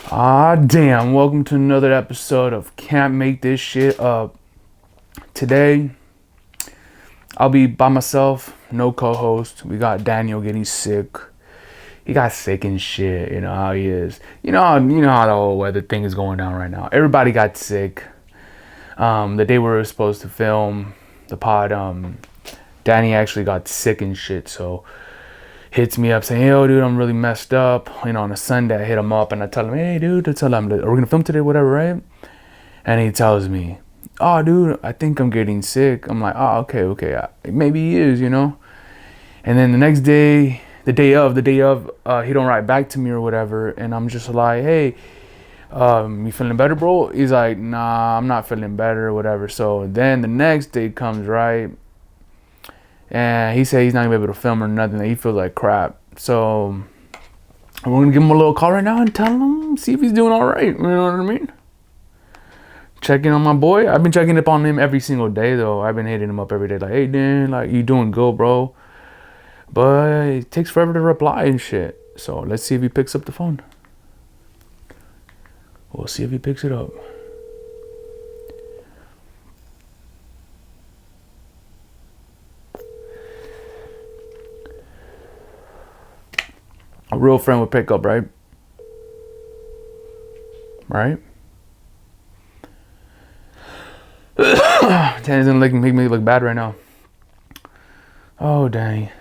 Ah, damn. Welcome to another episode of Can't Make This Shit Up. Today, I'll be by myself, no co host. We got Daniel getting sick. He got sick and shit. You know how he is. You know how the whole weather thing is going down right now. Everybody got sick. The day we were supposed to film the pod, Danny actually got sick and shit. So, hits me up saying, yo, dude, I'm really messed up. On a Sunday, I hit him up and I tell him, hey, dude, are we going to film today, whatever, right? And he tells me, oh, dude, I think I'm getting sick. I'm like, oh, okay. Maybe he is. And then the next day, the day of, he don't write back to me or whatever. And I'm just like, hey, you feeling better, bro? He's like, nah, I'm not feeling better or whatever. So then the next day comes, right? And he said he's not gonna be able to film or nothing. That he feels like crap. So we're gonna give him a little call right now and tell him, see if he's doing all right. You know what I mean? Checking on my boy. I've been checking up on him every single day though. I've been hitting him up every day, like, hey Dan, like, you doing good, bro? But it takes forever to reply and shit. So let's see if he picks up the phone. We'll see if he picks it up. A real friend would pick up, right? Right? Danny's gonna make me look bad right now. Oh, Danny.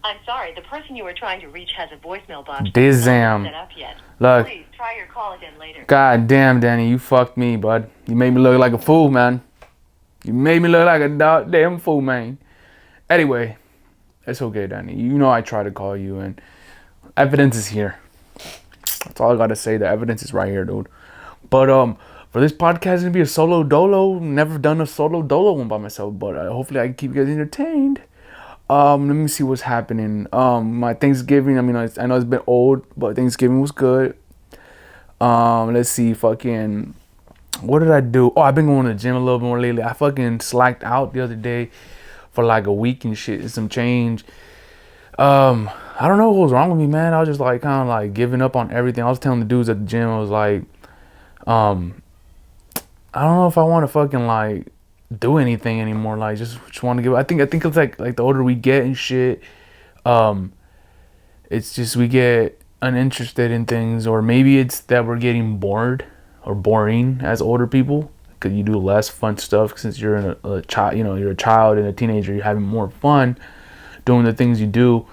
I'm sorry, the person you were trying to reach has a voicemail box Dizam. not set up yet. Look. Please try your call again later. God damn, Danny, you fucked me, bud. You made me look like a fool, man. You made me look like a damn fool, man. Anyway, it's okay, Danny. You know I try to call you, and evidence is here. That's all I gotta say. The evidence is right here, dude. But for this podcast, it's gonna be a solo dolo. Never done a solo dolo one by myself, but hopefully I can keep you guys entertained. Let me see what's happening. My Thanksgiving. I mean, I know it's been old, but Thanksgiving was good. Let's see, fucking, what did I do? Oh, I've been going to the gym a little more lately. I fucking slacked out the other day for like a week and shit, and some change. I don't know what was wrong with me, man. I was just like kind of like giving up on everything. I was telling the dudes at the gym, I was like, I don't know if I want to fucking like do anything anymore. Like just want to give. I think it's like the older we get and shit, it's just we get uninterested in things, or maybe it's that we're getting bored or boring as older people because you do less fun stuff since you're a child. You're a child and a teenager. You're having more fun doing the things you do,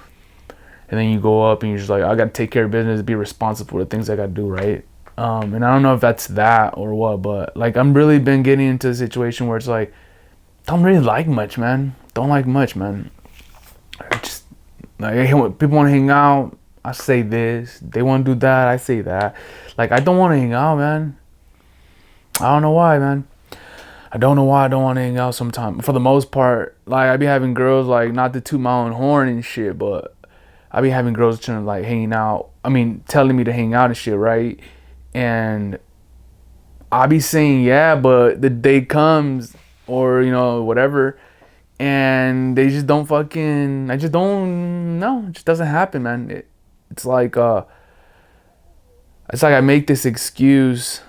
and then you go up and you're just like, I gotta take care of business, be responsible for the things I gotta do, right? And I don't know if that's that or what, but like I'm really been getting into a situation where it's like, don't really like much, man. Don't like much, man. I just like people want to hang out. I say this. They want to do that. I say that. Like I don't want to hang out, man. I don't know why, man. I don't know why I don't want to hang out sometimes. For the most part, like I be having girls, like, not to toot my own horn and shit, but I be having girls trying to like hanging out. I mean, telling me to hang out and shit, right? And I be saying yeah, but the day comes, or whatever, and they just don't fucking. I just don't know. It just doesn't happen, man. It's like I make this excuse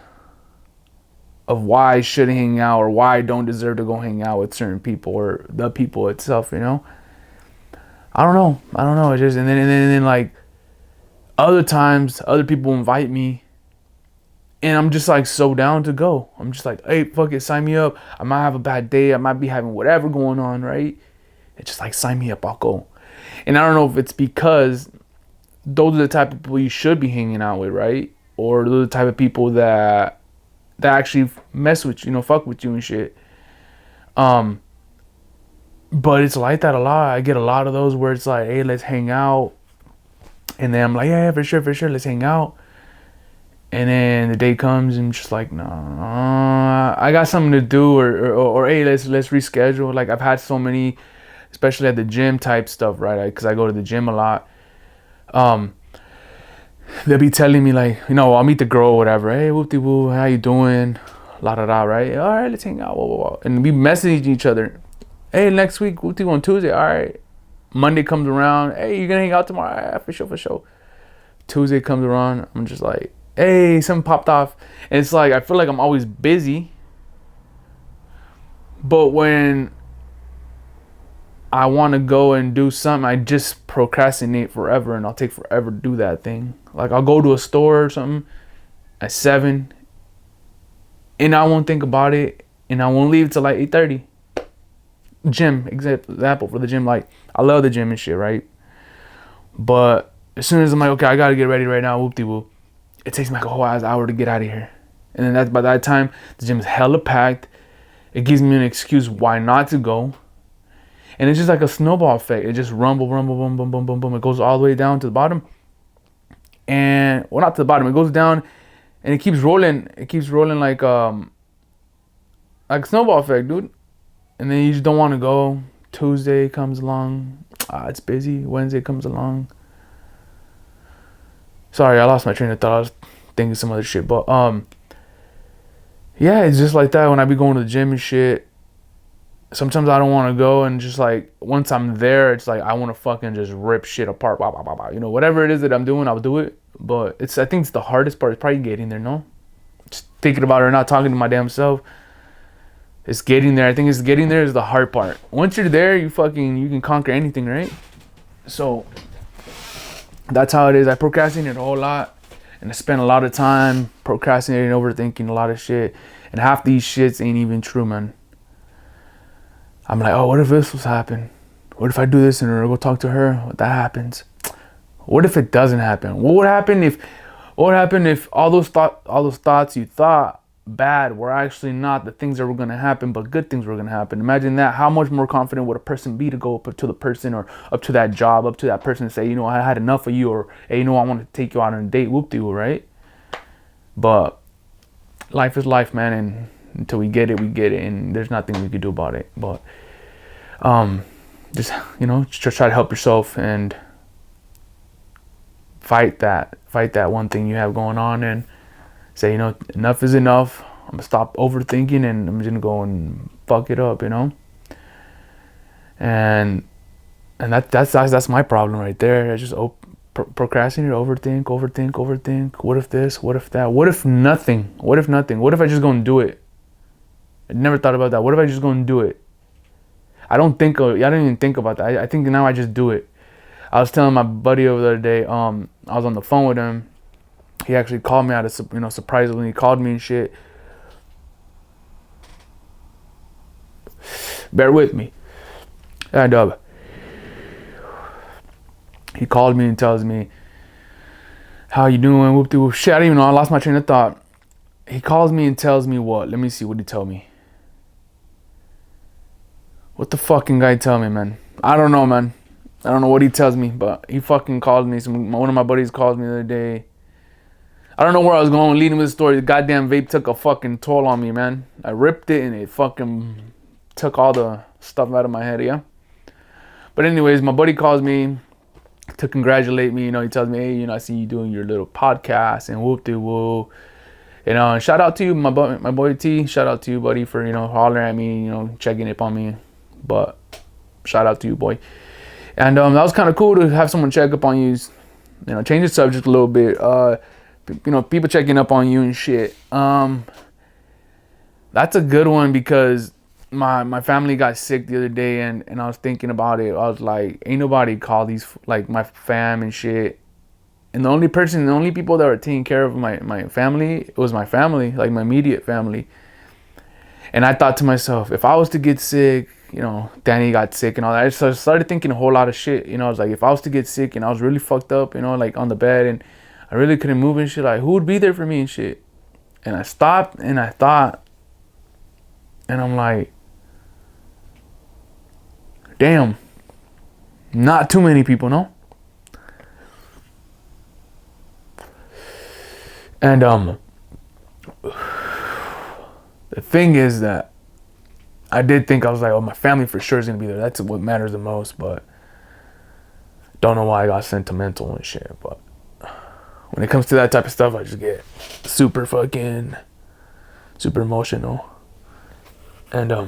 of why I shouldn't hang out or why I don't deserve to go hang out with certain people or the people itself. I don't know. It just and then like other times, other people invite me. And I'm just like so down to go. I'm just like, hey, fuck it, sign me up. I might have a bad day. I might be having whatever going on, right? It's just like, sign me up, I'll go. And I don't know if it's because those are the type of people you should be hanging out with, right? Or those are the type of people that actually mess with you, fuck with you and shit. But it's like that a lot. I get a lot of those where it's like, hey, let's hang out. And then I'm like, yeah, for sure, let's hang out. And then the day comes and I'm just like, nah, I got something to do, or hey, let's reschedule. Like I've had so many, especially at the gym type stuff, right? Because I go to the gym a lot. They'll be telling me like, I'll meet the girl or whatever. Hey, whoopty woo, how you doing? La da da, right? All right, let's hang out. Whoa, whoa, whoa. And we message each other. Hey, next week, whoopty woo on Tuesday. All right. Monday comes around. Hey, you gonna hang out tomorrow? Yeah, for sure. Tuesday comes around, I'm just like, hey, something popped off. And it's like, I feel like I'm always busy. But when I want to go and do something, I just procrastinate forever, and I'll take forever to do that thing. Like, I'll go to a store or something at 7, and I won't think about it, and I won't leave till like 8:30. Gym, example for the gym. Like, I love the gym and shit, right? But as soon as I'm like, okay, I gotta get ready right now, whoop-de-whoop, it takes me like a whole ass hour to get out of here. And then by that time, the gym's hella packed. It gives me an excuse why not to go. And it's just like a snowball effect. It just rumble, boom, boom, boom, boom. It goes all the way down to the bottom. And, well, not to the bottom. It goes down and it keeps rolling. It keeps rolling like a snowball effect, dude. And then you just don't want to go. Tuesday comes along. It's busy. Wednesday comes along. Sorry, I lost my train of thought. I was thinking some other shit. But, yeah, it's just like that when I be going to the gym and shit. Sometimes I don't want to go, and just like once I'm there, it's like I want to fucking just rip shit apart. Blah, blah, blah, blah. You know, whatever it is that I'm doing, I'll do it. But I think it's the hardest part is probably getting there, no? Just thinking about it or not talking to my damn self. It's getting there. I think it's getting there is the hard part. Once you're there, you can conquer anything, right? So that's how it is. I procrastinate a whole lot, and I spend a lot of time procrastinating, overthinking a lot of shit. And half these shits ain't even true, man. I'm like, oh, what if this was happen? What if I do this and I go talk to her? What that happens? What if it doesn't happen? What would happen if all those thoughts you thought bad were actually not the things that were gonna happen, but good things were gonna happen? Imagine that. How much more confident would a person be to go up to the person or up to that job, up to that person and say, you know, I had enough of you, or hey, you know, I want to take you out on a date, whoop-de-woo, right? But life is life, man, and until we get it, and there's nothing we can do about it. But just, you know, just try to help yourself and fight that one thing you have going on, and say, you know, enough is enough. I'm gonna stop overthinking, and I'm just gonna go and fuck it up, you know. And that's my problem right there. I just procrastinate, overthink. What if this? What if that? What if nothing? What if I just go and do it? I never thought about that. What if I just go and do it? I don't even think about that. I think now I just do it. I was telling my buddy over the other day, I was on the phone with him. He actually called me out of, you know, surprisingly. He called me and shit. Bear with me. And he called me and tells me, how you doing? Whoop-de-whoop. Shit, I don't even know. I lost my train of thought. He calls me and tells me what? Let me see what he told me. What the fucking guy tell me, man? I don't know, man. I don't know what he tells me, but he fucking called me. One of my buddies called me the other day. I don't know where I was going leading with the story. The goddamn vape took a fucking toll on me, man. I ripped it and it fucking took all the stuff out of my head, yeah? But anyways, my buddy calls me to congratulate me. You know, he tells me, hey, you know, I see you doing your little podcast and whoop-de-woo. You know, and shout out to you, my boy T. Shout out to you, buddy, for, you know, hollering at me, you know, checking up on me. But shout out to you, boy. And that was kind of cool to have someone check up on you. You know, change the subject a little bit. You know, people checking up on you and shit. That's a good one, because my family got sick the other day, and I was thinking about it. I was like, ain't nobody call these, like, my fam and shit. And the only people that were taking care of my family, it was my family, like my immediate family. And I thought to myself, if I was to get sick, you know, Danny got sick and all that. So I started thinking a whole lot of shit. You know, I was like, if I was to get sick and I was really fucked up, you know, like on the bed and I really couldn't move and shit, like, who would be there for me and shit? And I stopped and I thought, and I'm like, damn, not too many people, no? And the thing is that I did think, I was like, oh, my family for sure is gonna be there. That's what matters the most. But don't know why I got sentimental and shit. But when it comes to that type of stuff, I just get super emotional. And I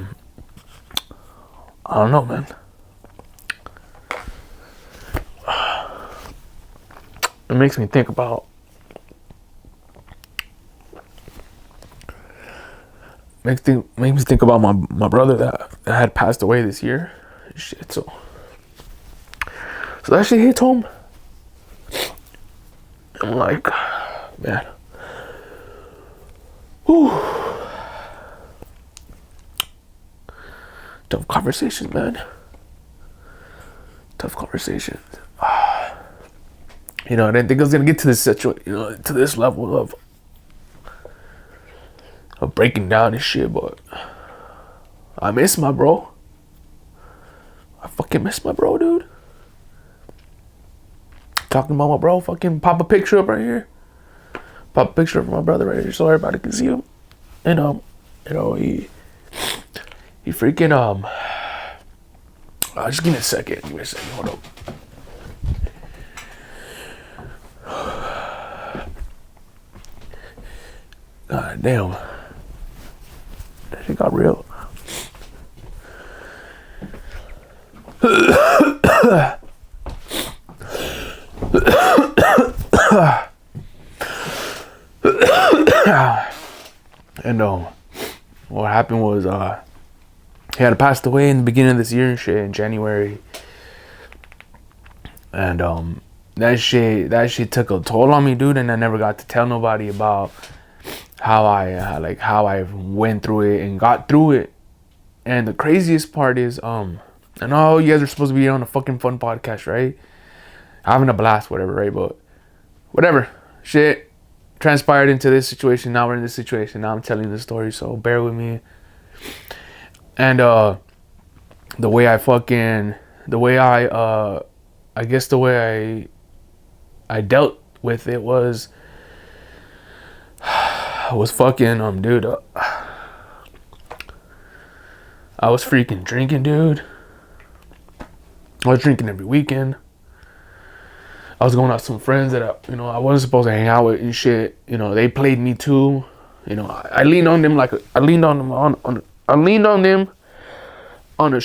don't know, man. it makes me think about makes me think about my brother that had passed away this year. Shit, so that shit hits home. I'm like, man. Whew. Tough conversations, man. Tough conversations. You know, I didn't think I was gonna get to this situation, you know, to this level of breaking down and shit, but I miss my bro. I fucking miss my bro, dude. Talking about my bro, fucking pop a picture up right here. Pop a picture of my brother right here so everybody can see him. And you know, he freaking just give me a second. Give me a second, hold up. God damn. That shit got real. And what happened was he had passed away in the beginning of this year and shit, in January. And that shit took a toll on me, dude, and I never got to tell nobody about how I went through it and got through it. And the craziest part is I know you guys are supposed to be on a fucking fun podcast, right? Having a blast, whatever, right? But whatever, shit transpired into this situation. Now we're in this situation. Now I'm telling the story, so bear with me. And the way I dealt with it was fucking dude. I was freaking drinking, dude. I was drinking every weekend. I was going out with some friends that I wasn't supposed to hang out with and shit. You know, they played me too. You know, I leaned on them on their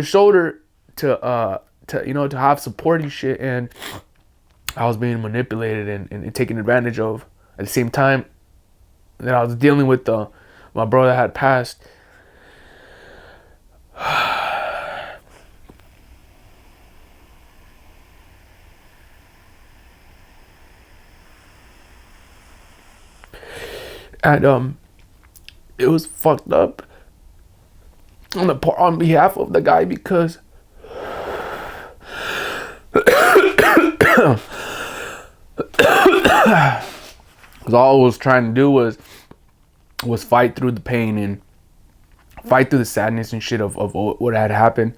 shoulder to have support and shit, and I was being manipulated and taken advantage of at the same time that I was dealing with my brother that had passed. And it was fucked up on behalf of the guy, because all I was trying to do was fight through the pain and fight through the sadness and shit of what had happened.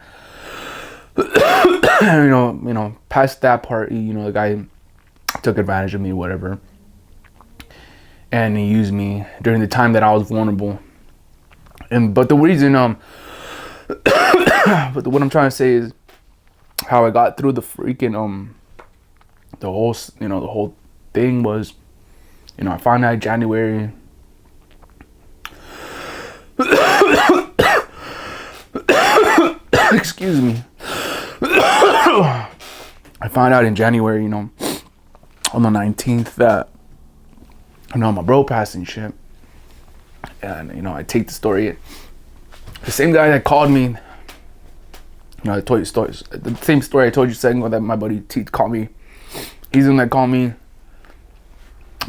you know, past that part, the guy took advantage of me, whatever. And he used me during the time that I was vulnerable. But the reason, what I'm trying to say is how I got through the freaking, the whole thing was, I found out in January. Excuse me. I found out in January, on the 19th that, my bro passed and shit. And, I take the story. The same guy that called me, I told you stories. The same story I told you a second ago that my buddy T called me. He's the one that called me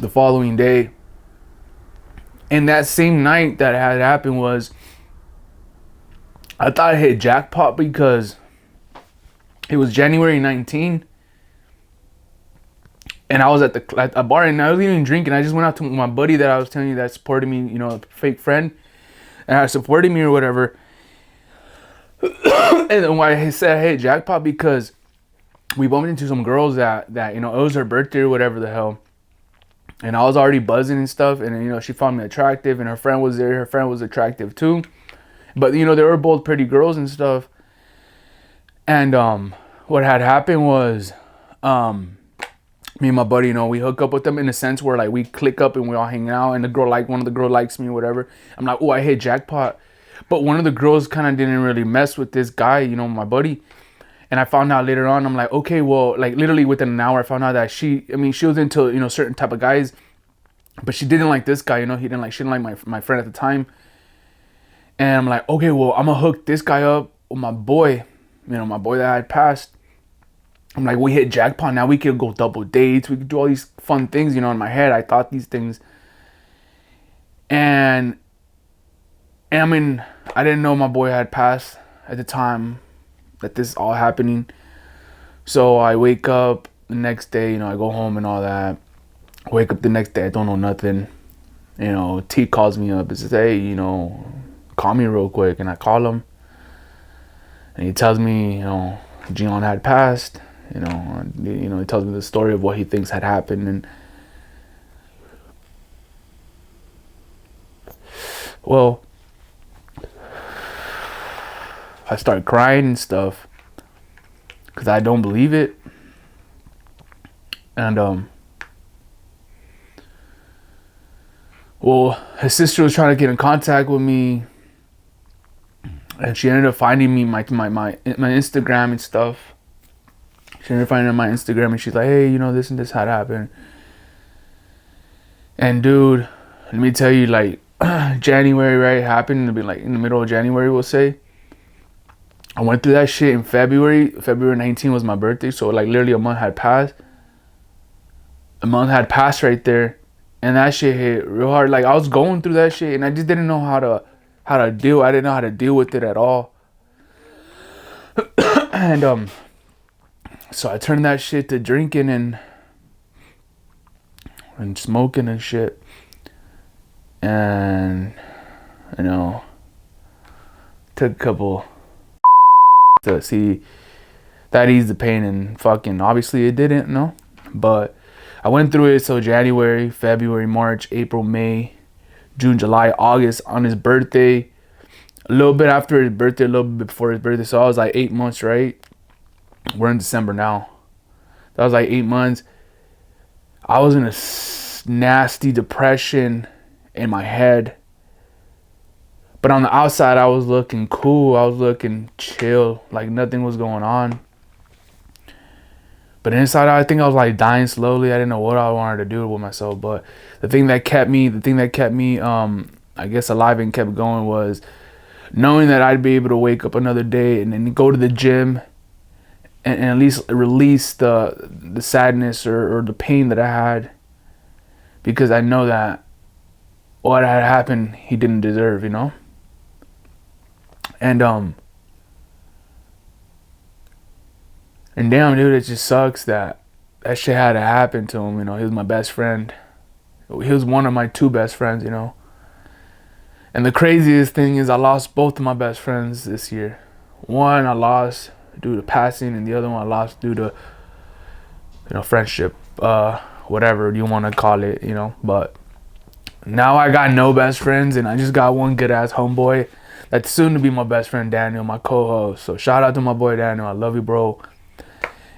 the following day. And that same night that had happened was, I thought I hit jackpot because it was January 19th. And I was at a bar and I wasn't even drinking. I just went out to my buddy that I was telling you that supported me, a fake friend. And supported me or whatever. And then why I said, hey, jackpot, because we bumped into some girls that it was her birthday or whatever the hell. And I was already buzzing and stuff. And, she found me attractive. And her friend was there. Her friend was attractive too. But, they were both pretty girls and stuff. And what had happened was... me and my buddy, we hook up with them in a sense where like we click up and we all hang out, and one of the girl likes me or whatever. I'm like, oh, I hit jackpot. But one of the girls kind of didn't really mess with this guy, my buddy. And I found out later on, I'm like, okay, well, like literally within an hour, I found out that she was into, certain type of guys, but she didn't like this guy, she didn't like my friend at the time. And I'm like, okay, well, I'm gonna hook this guy up with my boy, my boy that I had passed. I'm like, we hit jackpot. Now we could go double dates. We could do all these fun things, in my head. I thought these things. And I mean, I didn't know my boy had passed at the time that this is all happening. So I wake up the next day, I go home and all that. I wake up the next day, I don't know nothing. T calls me up and says, hey, call me real quick. And I call him. And he tells me, Gian had passed. He tells me the story of what he thinks had happened. And well, I start crying and stuff because I don't believe it. And well, his sister was trying to get in contact with me, and she ended up finding me my Instagram and stuff. She ended up finding my Instagram, and she's like, hey, this and this had happened. And dude, let me tell you, like, January, right, happened, like in the middle of January, we'll say. I went through that shit in February. February 19th was my birthday, so like literally a month had passed. A month had passed right there, and that shit hit real hard. Like I was going through that shit, and I just didn't know how to deal. I didn't know how to deal with it at all. And so I turned that shit to drinking and smoking and shit. And took a couple to see that eased the pain, and fucking obviously it didn't, but I went through it. So January, February, March, April, May, June, July, August, on his birthday, a little bit after his birthday, a little bit before his birthday. So I was like 8 months, right? We're in December now. That was like 8 months. I was in a nasty depression in my head, but on the outside I was looking cool. I was looking chill, like nothing was going on. But inside I think I was like dying slowly. I didn't know what I wanted to do with myself. But the thing that kept me I guess alive and kept going was knowing that I'd be able to wake up another day and then go to the gym and at least release the sadness or the pain that I had, because I know that what had happened he didn't deserve, And damn, dude, it just sucks that shit had to happen to him. He was my best friend. He was one of my two best friends, And the craziest thing is I lost both of my best friends this year. One I lost due to passing, and the other one I lost due to, friendship, whatever you want to call it, But now I got no best friends, and I just got one good ass homeboy that's soon to be my best friend, Daniel, my co-host. So shout out to my boy Daniel. I love you, bro.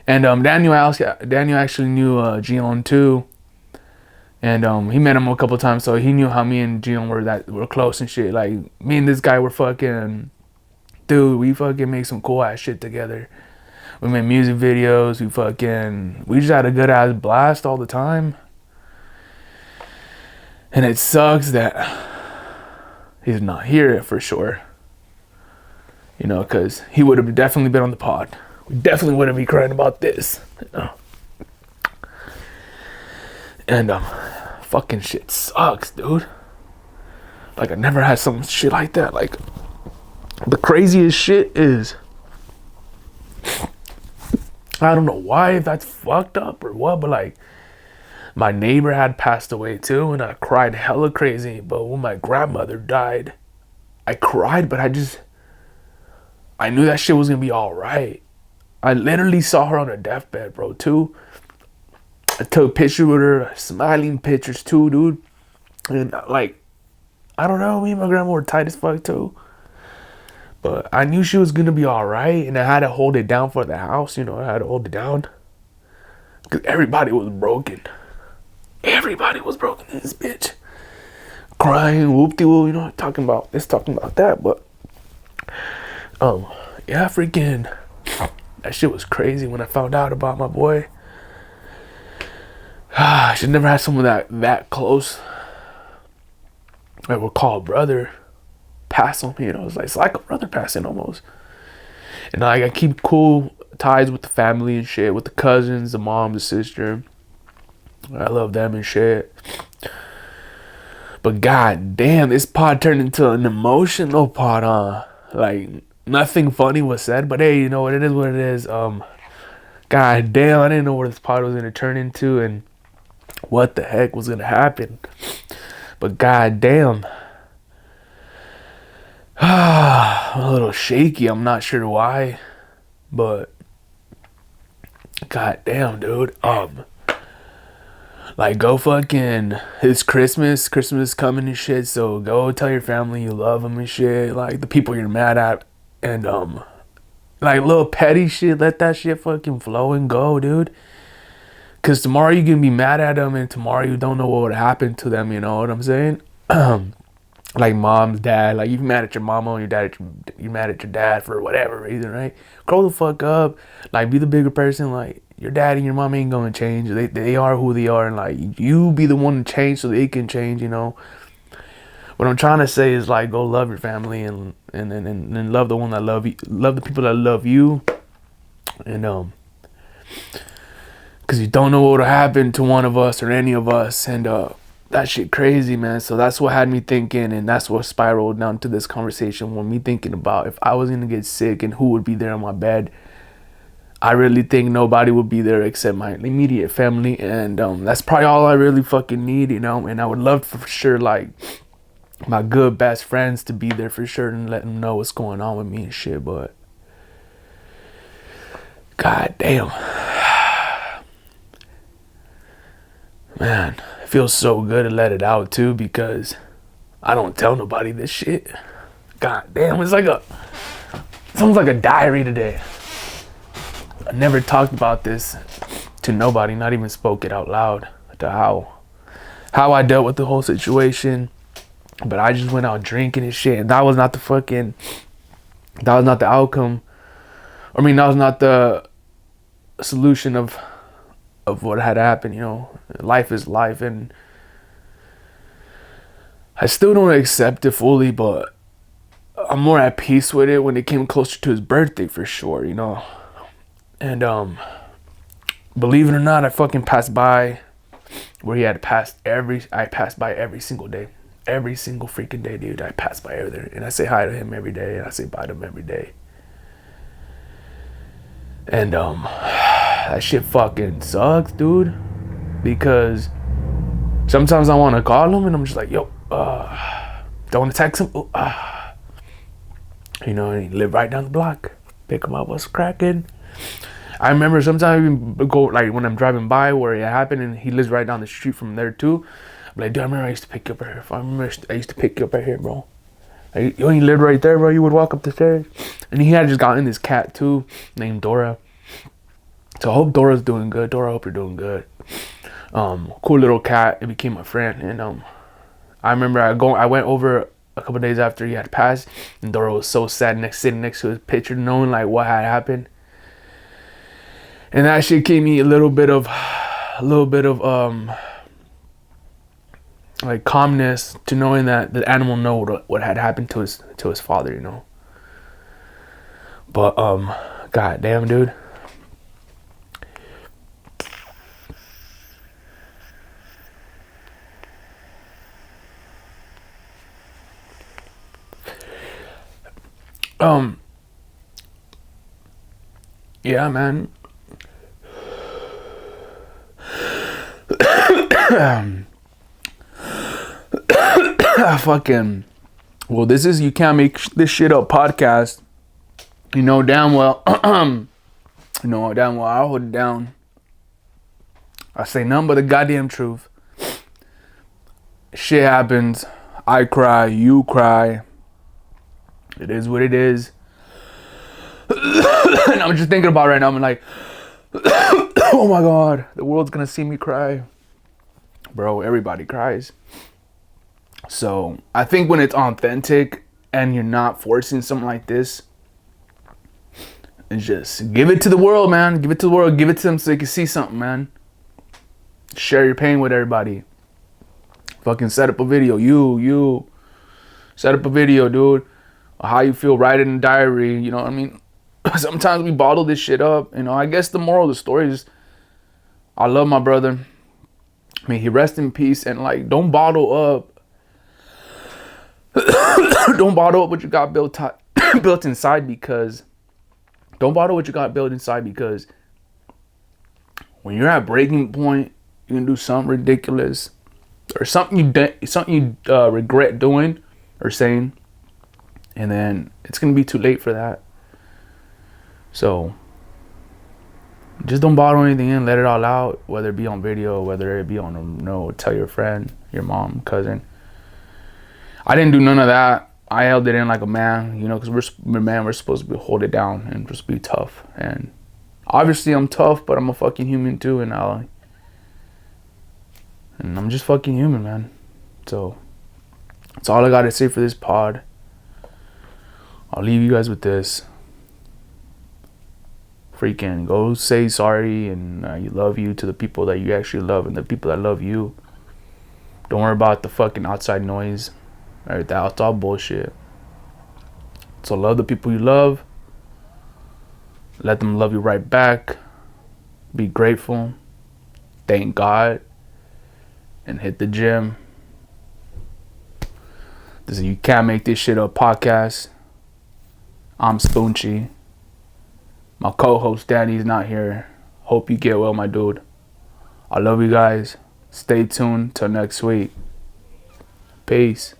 And Daniel actually knew Gion too, and he met him a couple times, so he knew how me and Gion were close and shit. Like me and this guy were fucking, dude. We fucking make some cool ass shit together. We made music videos. We just had a good ass blast all the time. And it sucks that he's not here for sure. Because he would have definitely been on the pod. We definitely wouldn't be crying about this. And fucking shit sucks, dude. Like I never had some shit like that. Like the craziest shit is, I don't know why, if that's fucked up or what, but like my neighbor had passed away too, and I cried hella crazy. But when my grandmother died, I cried, but I knew that shit was gonna be alright. I literally saw her on her deathbed, bro, too. I took pictures with her, smiling pictures too, dude. And like, I don't know, me and my grandma were tight as fuck too. But I knew she was gonna be alright, and I had to hold it down for the house, I had to hold it down. Because everybody was broken. Everybody was broken in this bitch. Crying, whoop-de-whoop, talking about this, talking about that, but yeah, freaking That shit was crazy when I found out about my boy. I should never had someone that close, that would call a brother, pass on me. You know, it's like a brother passing almost. And like I keep cool ties with the family and shit, with the cousins, the mom, the sister. I love them and shit. But god damn, this pod turned into an emotional pod, huh? Like nothing funny was said, but hey, you know what? It is what it is. God damn, I didn't know what this pod was gonna turn into and what the heck was gonna happen. But god damn. I'm a little shaky. I'm not sure why, but god damn, dude. Like go fucking, it's Christmas coming and shit, so go tell your family you love them and shit, like the people you're mad at, and like little petty shit, let that shit fucking flow and go, dude. Cause tomorrow you can be mad at them and tomorrow you don't know what would happen to them, you know what I'm saying? Like mom's dad, like you mad at your mama and your dad, you mad at your dad for whatever reason, right? Grow the fuck up, like be the bigger person. Like your dad and your mom ain't gonna change. They are who they are, and like you be the one to change so they can change. You know. What I'm trying to say is like go love your family and love the one that love you, love the people that love you, and because you don't know what will happen to one of us or any of us, and that shit crazy, man. So that's what had me thinking, and that's what spiraled down to this conversation when me thinking about if I was gonna get sick and who would be there on my bed. I really think nobody would be there except my immediate family, and that's probably all I really fucking need, you know. And I would love for sure, like my good best friends to be there for sure and let them know what's going on with me and shit. But god damn, man, it feels so good to let it out too, because I don't tell nobody this shit. God damn, it's almost like a diary today. I never talked about this to nobody, not even spoke it out loud, to how I dealt with the whole situation. But I just went out drinking and shit, and that was not the outcome. I mean, that was not the solution of what had happened, you know. Life is life, and I still don't accept it fully, but I'm more at peace with it when it came closer to his birthday for sure, you know. And believe it or not, I fucking passed by where he had passed I passed by every single day. Every single freaking day, dude. I pass by over there and I say hi to him every day and I say bye to him every day. And that shit fucking sucks, dude. Because sometimes I want to call him and I'm just like, yo, don't want to text him. You know, and he lived right down the block. Pick him up, what's cracking? I remember sometimes I even go, like when I'm driving by where it happened and he lives right down the street from there too. I'm like, dude, I remember I used to pick you up right here. I used to pick you up right here, bro. Like, you lived right there, bro. You would walk up the stairs. And he had just gotten this cat too, named Dora. So I hope Dora's doing good. Dora, I hope you're doing good. Cool little cat. It became my friend. And I remember I went over a couple days after he had passed, and Dora was so sad sitting next to his picture, knowing like what had happened. And that shit gave me a little bit of like calmness to knowing that the animal know what had happened to his father, you know. But god damn, dude. Yeah, man. Fucking, well, this is You Can't Make This Shit Up podcast. You know damn well I hold it down. I say nothing but the goddamn truth. Shit happens. I cry, you cry. It is what it is. And I'm just thinking about it right now. I'm like, oh my god, the world's gonna see me cry. Bro, everybody cries. So I think when it's authentic and you're not forcing something like this, And just give it to the world, man. Give it to the world. Give it to them so they can see something, man. Share your pain with everybody. Fucking set up a video. You. Set up a video, dude. How you feel, write it in a diary. You know what I mean? Sometimes we bottle this shit up. You know, I guess the moral of the story is I love my brother. May he rest in peace. And like, don't bottle up. Don't bottle up what you got built inside, because don't bottle what you got built inside, because when you're at breaking point, you can do something ridiculous or something you regret doing or saying, and then it's gonna be too late for that. So just don't bottle anything in. Let it all out, whether it be on video, whether it be on tell your friend, your mom, cousin. I didn't do none of that. I held it in like a man, because we're supposed to hold it down and just be tough. And obviously I'm tough, but I'm a fucking human too, and I'm just fucking human, man. So that's all I gotta say for this pod. I'll leave you guys with this. Freaking go say sorry and you love you to the people that you actually love and the people that love you. Don't worry about the fucking outside noise. Right, that's all bullshit. So love the people you love. Let them love you right back. Be grateful. Thank God. And hit the gym. This is You Can't Make This Shit Up podcast. I'm Spoonchy. My co-host Danny's not here. Hope you get well, my dude. I love you guys. Stay tuned till next week. Peace.